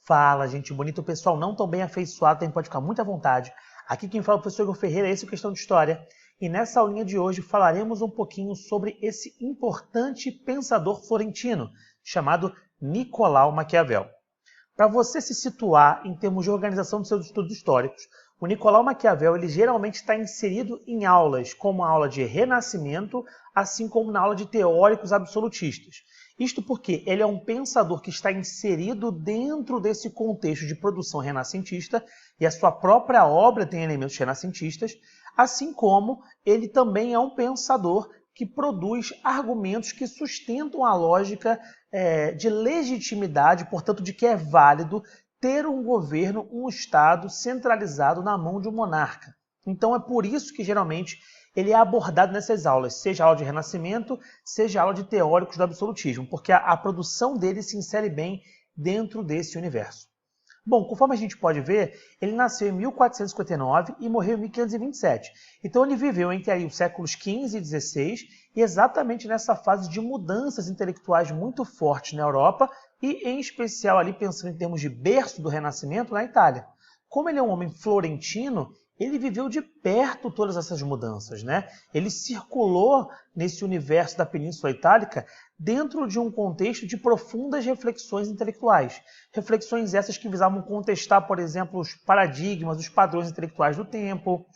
Fala, gente bonita, o pessoal não tão bem afeiçoado, também pode ficar muito à vontade. Aqui quem fala é o professor Igor Ferreira, esse é o Questão de História. E nessa aulinha de hoje falaremos um pouquinho sobre esse importante pensador florentino, chamado Nicolau Maquiavel. Para você se situar em termos de organização dos seus estudos históricos, o Nicolau Maquiavel ele geralmente está inserido em aulas, como a aula de Renascimento, assim como na aula de teóricos absolutistas. Isto porque ele é um pensador que está inserido dentro desse contexto de produção renascentista e a sua própria obra tem elementos renascentistas, assim como ele também é um pensador que produz argumentos que sustentam a lógica de legitimidade, portanto, de que é válido ter um governo, um Estado centralizado na mão de um monarca. Então é por isso que geralmente ele é abordado nessas aulas, seja a aula de Renascimento, seja a aula de teóricos do absolutismo, porque a produção dele se insere bem dentro desse universo. Bom, conforme a gente pode ver, ele nasceu em 1459 e morreu em 1527. Então ele viveu entre aí os séculos XV e XVI e exatamente nessa fase de mudanças intelectuais muito fortes na Europa e em especial ali pensando em termos de berço do Renascimento na Itália. Como ele é um homem florentino, ele viveu de perto todas essas mudanças, né? Ele circulou nesse universo da Península Itálica dentro de um contexto de profundas reflexões intelectuais. Reflexões essas que visavam contestar, por exemplo, os paradigmas, os padrões intelectuais do tempo,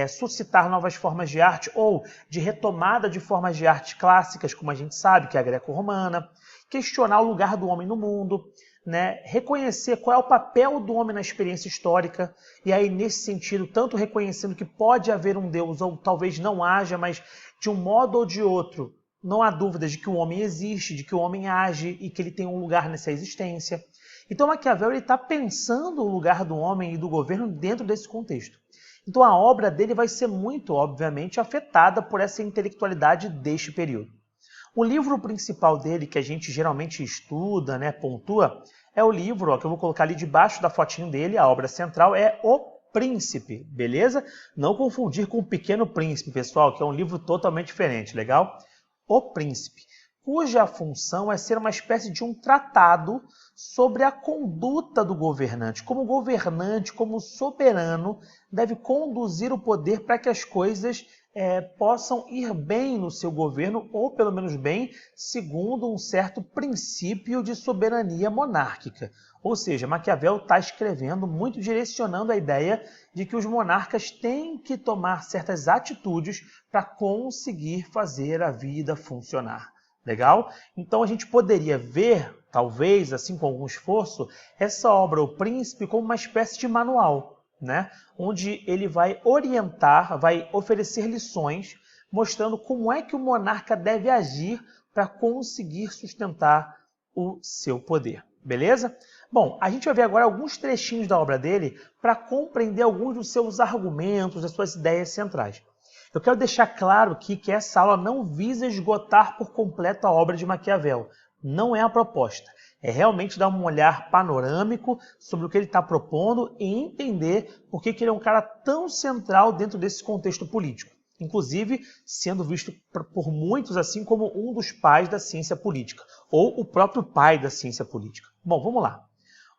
suscitar novas formas de arte ou de retomada de formas de arte clássicas, como a gente sabe, que é a greco-romana, questionar o lugar do homem no mundo, né? Reconhecer qual é o papel do homem na experiência histórica, e aí nesse sentido, tanto reconhecendo que pode haver um Deus ou talvez não haja, mas de um modo ou de outro, não há dúvidas de que o homem existe, de que o homem age e que ele tem um lugar nessa existência. Então Maquiavel está pensando o lugar do homem e do governo dentro desse contexto. Então a obra dele vai ser muito, obviamente, afetada por essa intelectualidade deste período. O livro principal dele, que a gente geralmente estuda, né, pontua, é o livro que eu vou colocar ali debaixo da fotinho dele, a obra central é O Príncipe, beleza? Não confundir com O Pequeno Príncipe, pessoal, que é um livro totalmente diferente, legal? O Príncipe, cuja função é ser uma espécie de um tratado sobre a conduta do governante. Como o governante, como soberano, deve conduzir o poder para que as coisas possam ir bem no seu governo, ou pelo menos bem, segundo um certo princípio de soberania monárquica. Ou seja, Maquiavel está escrevendo, muito direcionando a ideia de que os monarcas têm que tomar certas atitudes para conseguir fazer a vida funcionar. Legal? Então a gente poderia ver, talvez, assim com algum esforço, essa obra, O Príncipe, como uma espécie de manual, né? Onde ele vai orientar, vai oferecer lições, mostrando como é que o monarca deve agir para conseguir sustentar o seu poder. Beleza? Bom, a gente vai ver agora alguns trechinhos da obra dele para compreender alguns dos seus argumentos, das suas ideias centrais. Eu quero deixar claro aqui que essa aula não visa esgotar por completo a obra de Maquiavel. Não é a proposta. É realmente dar um olhar panorâmico sobre o que ele está propondo e entender por que ele é um cara tão central dentro desse contexto político. Inclusive, sendo visto por muitos assim como um dos pais da ciência política, ou o próprio pai da ciência política. Bom, vamos lá.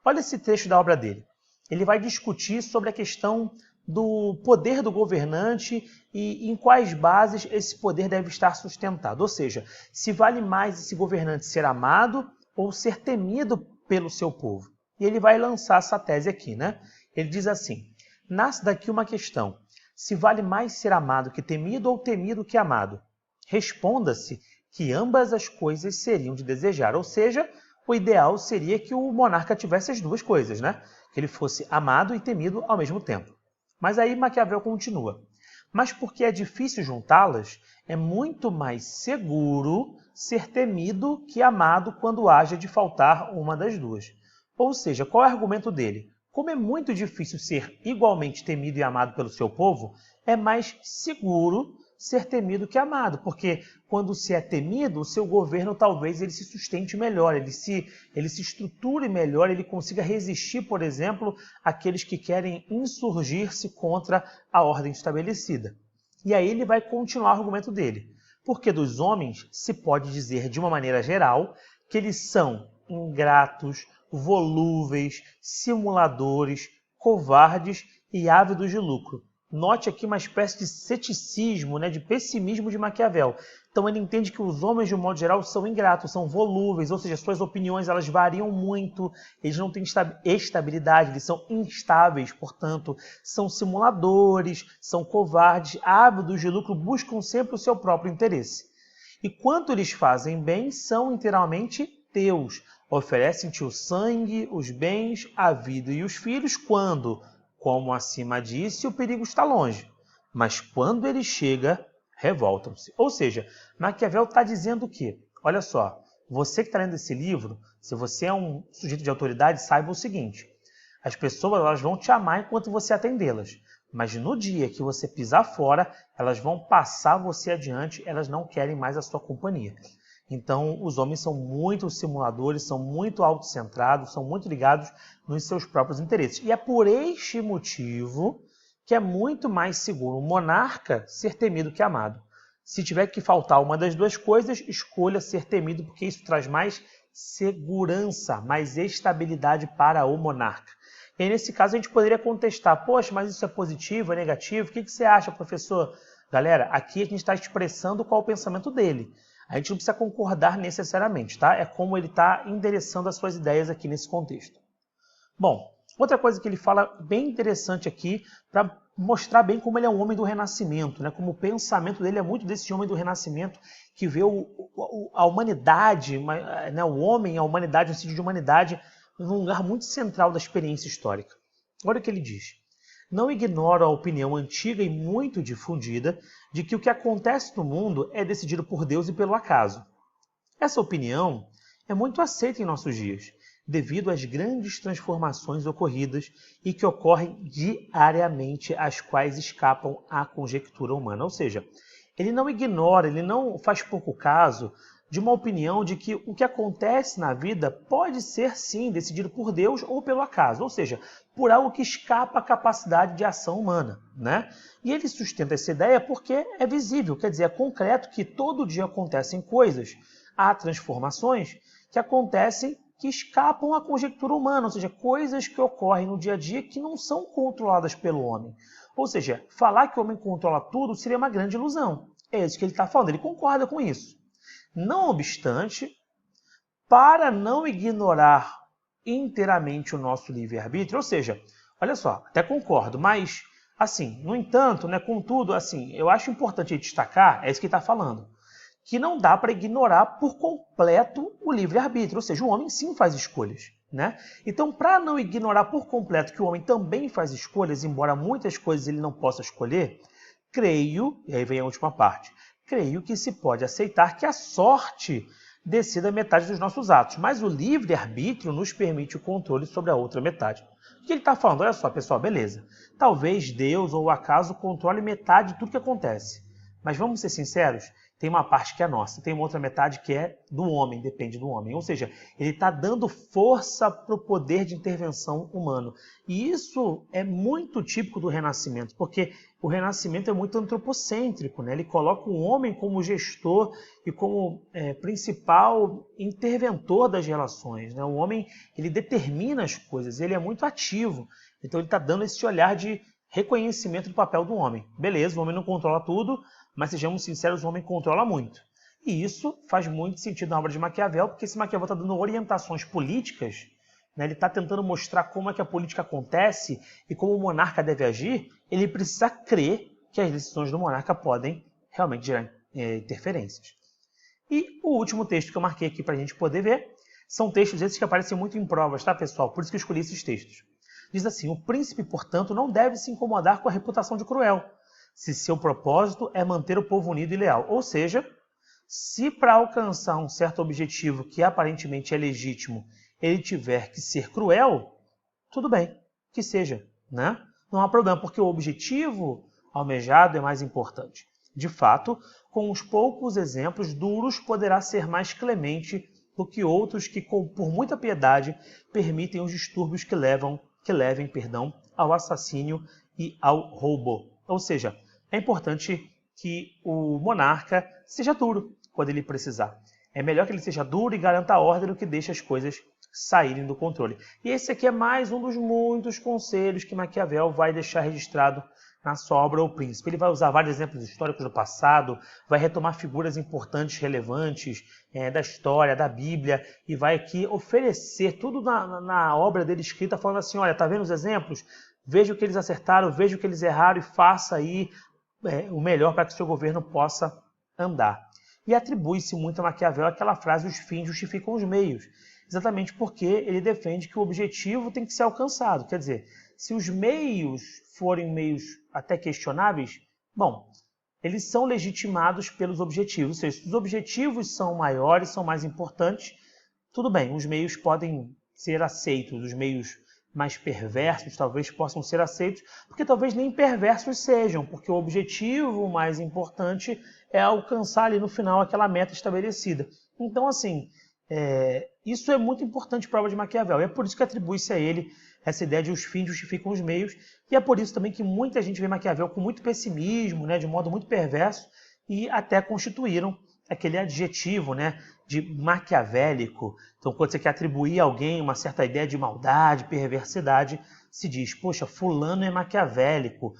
Olha esse trecho da obra dele. Ele vai discutir sobre a questão do poder do governante e em quais bases esse poder deve estar sustentado. Ou seja, se vale mais esse governante ser amado ou ser temido pelo seu povo. E ele vai lançar essa tese aqui, né? Ele diz assim: nasce daqui uma questão. Se vale mais ser amado que temido ou temido que amado? Responda-se que ambas as coisas seriam de desejar. Ou seja, o ideal seria que o monarca tivesse as duas coisas, né? Que ele fosse amado e temido ao mesmo tempo. Mas aí Maquiavel continua. Mas porque é difícil juntá-las, é muito mais seguro ser temido que amado quando haja de faltar uma das duas. Ou seja, qual é o argumento dele? Como é muito difícil ser igualmente temido e amado pelo seu povo, é mais seguro ser temido que amado, porque quando se é temido, o seu governo talvez ele se sustente melhor, ele se estruture melhor, ele consiga resistir, por exemplo, àqueles que querem insurgir-se contra a ordem estabelecida. E aí ele vai continuar o argumento dele. Porque dos homens se pode dizer de uma maneira geral que eles são ingratos, volúveis, simuladores, covardes e ávidos de lucro. Note aqui uma espécie de ceticismo, de pessimismo de Maquiavel. Então ele entende que os homens, de um modo geral, são ingratos, são volúveis, ou seja, suas opiniões elas variam muito, eles não têm estabilidade, eles são instáveis, portanto, são simuladores, são covardes, ávidos de lucro, buscam sempre o seu próprio interesse. E quanto eles fazem bem, são inteiramente teus. Oferecem-te o sangue, os bens, a vida e os filhos, quando, como acima disse, o perigo está longe. Mas quando ele chega, revoltam-se. Ou seja, Maquiavel está dizendo que, olha só, você que está lendo esse livro, se você é um sujeito de autoridade, saiba o seguinte, as pessoas elas vão te amar enquanto você atendê-las, mas no dia que você pisar fora, elas vão passar você adiante, elas não querem mais a sua companhia. Então, os homens são muito simuladores, são muito autocentrados, são muito ligados nos seus próprios interesses. E é por este motivo que é muito mais seguro um monarca ser temido que amado. Se tiver que faltar uma das duas coisas, escolha ser temido, porque isso traz mais segurança, mais estabilidade para o monarca. E aí, nesse caso, a gente poderia contestar, poxa, mas isso é positivo, é negativo? O que você acha, professor? Galera, aqui a gente está expressando qual é o pensamento dele. A gente não precisa concordar necessariamente, tá? É como ele está endereçando as suas ideias aqui nesse contexto. Bom, outra coisa que ele fala bem interessante aqui, para mostrar bem como ele é um homem do Renascimento, como o pensamento dele é muito desse homem do Renascimento, que vê a humanidade, o homem, a humanidade, o sentido de humanidade, num lugar muito central da experiência histórica. Olha o que ele diz. Não ignoro a opinião antiga e muito difundida de que o que acontece no mundo é decidido por Deus e pelo acaso. Essa opinião é muito aceita em nossos dias, devido às grandes transformações ocorridas e que ocorrem diariamente, as quais escapam à conjectura humana. Ou seja, ele não ignora, ele não faz pouco caso de uma opinião de que o que acontece na vida pode ser, sim, decidido por Deus ou pelo acaso, ou seja, por algo que escapa à capacidade de ação humana, E ele sustenta essa ideia porque é visível, quer dizer, é concreto que todo dia acontecem coisas, há transformações que acontecem que escapam à conjectura humana, ou seja, coisas que ocorrem no dia a dia que não são controladas pelo homem. Ou seja, falar que o homem controla tudo seria uma grande ilusão. É isso que ele está falando, ele concorda com isso. Não obstante, para não ignorar inteiramente o nosso livre-arbítrio, ou seja, olha só, até concordo, mas, assim, no entanto, contudo, assim, eu acho importante destacar, é isso que ele está falando, que não dá para ignorar por completo o livre-arbítrio, ou seja, o homem sim faz escolhas. Então, para não ignorar por completo que o homem também faz escolhas, embora muitas coisas ele não possa escolher, creio, e aí vem a última parte, creio que se pode aceitar que a sorte decida metade dos nossos atos, mas o livre-arbítrio nos permite o controle sobre a outra metade. O que ele está falando? Olha só, pessoal, beleza. Talvez Deus ou o acaso controle metade de tudo que acontece. Mas vamos ser sinceros, tem uma parte que é nossa, tem uma outra metade que é do homem, depende do homem. Ou seja, ele está dando força para o poder de intervenção humano. E isso é muito típico do Renascimento, porque o Renascimento é muito antropocêntrico, Ele coloca o homem como gestor e como principal interventor das relações, O homem, ele determina as coisas, ele é muito ativo. Então ele está dando esse olhar de reconhecimento do papel do homem. Beleza, o homem não controla tudo, mas sejamos sinceros, o homem controla muito. E isso faz muito sentido na obra de Maquiavel, porque se Maquiavel está dando orientações políticas, ele está tentando mostrar como é que a política acontece e como o monarca deve agir, ele precisa crer que as decisões do monarca podem realmente gerar interferências. E o último texto que eu marquei aqui para a gente poder ver, são textos esses que aparecem muito em provas, tá, pessoal? Por isso que eu escolhi esses textos. Diz assim, o príncipe, portanto, não deve se incomodar com a reputação de cruel, se seu propósito é manter o povo unido e leal. Ou seja, se para alcançar um certo objetivo que aparentemente é legítimo, ele tiver que ser cruel, tudo bem, que seja, Não há problema, porque o objetivo almejado é mais importante. De fato, com uns poucos exemplos duros, poderá ser mais clemente do que outros que, por muita piedade, permitem os distúrbios que levem ao assassínio e ao roubo. Ou seja, é importante que o monarca seja duro quando ele precisar. É melhor que ele seja duro e garanta a ordem do que deixe as coisas saírem do controle. E esse aqui é mais um dos muitos conselhos que Maquiavel vai deixar registrado na sua obra O Príncipe. Ele vai usar vários exemplos históricos do passado, vai retomar figuras importantes, relevantes da história, da Bíblia, e vai aqui oferecer tudo na obra dele escrita, falando assim, olha, tá vendo os exemplos? Veja o que eles acertaram, veja o que eles erraram e faça aí o melhor para que o seu governo possa andar. E atribui-se muito a Maquiavel aquela frase, os fins justificam os meios, exatamente porque ele defende que o objetivo tem que ser alcançado. Quer dizer, se os meios forem meios até questionáveis, bom, eles são legitimados pelos objetivos. Ou seja, se os objetivos são maiores, são mais importantes, tudo bem, os meios podem ser aceitos, os meios mais perversos talvez possam ser aceitos, porque talvez nem perversos sejam, porque o objetivo mais importante é alcançar ali no final aquela meta estabelecida. Então, assim, isso é muito importante para a obra de Maquiavel. E é por isso que atribui-se a ele essa ideia de os fins justificam os meios. E é por isso também que muita gente vê Maquiavel com muito pessimismo, de modo muito perverso, e até constituíram aquele adjetivo de maquiavélico. Então, quando você quer atribuir a alguém uma certa ideia de maldade, perversidade, se diz, poxa, fulano é maquiavélico,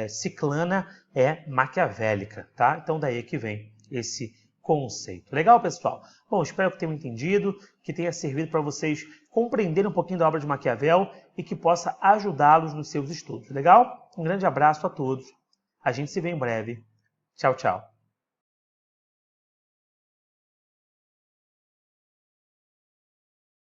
ciclana é maquiavélica, tá? Então, daí é que vem esse conceito. Legal, pessoal? Bom, espero que tenham entendido, que tenha servido para vocês compreenderem um pouquinho da obra de Maquiavel e que possa ajudá-los nos seus estudos. Legal? Um grande abraço a todos. A gente se vê em breve. Tchau, tchau.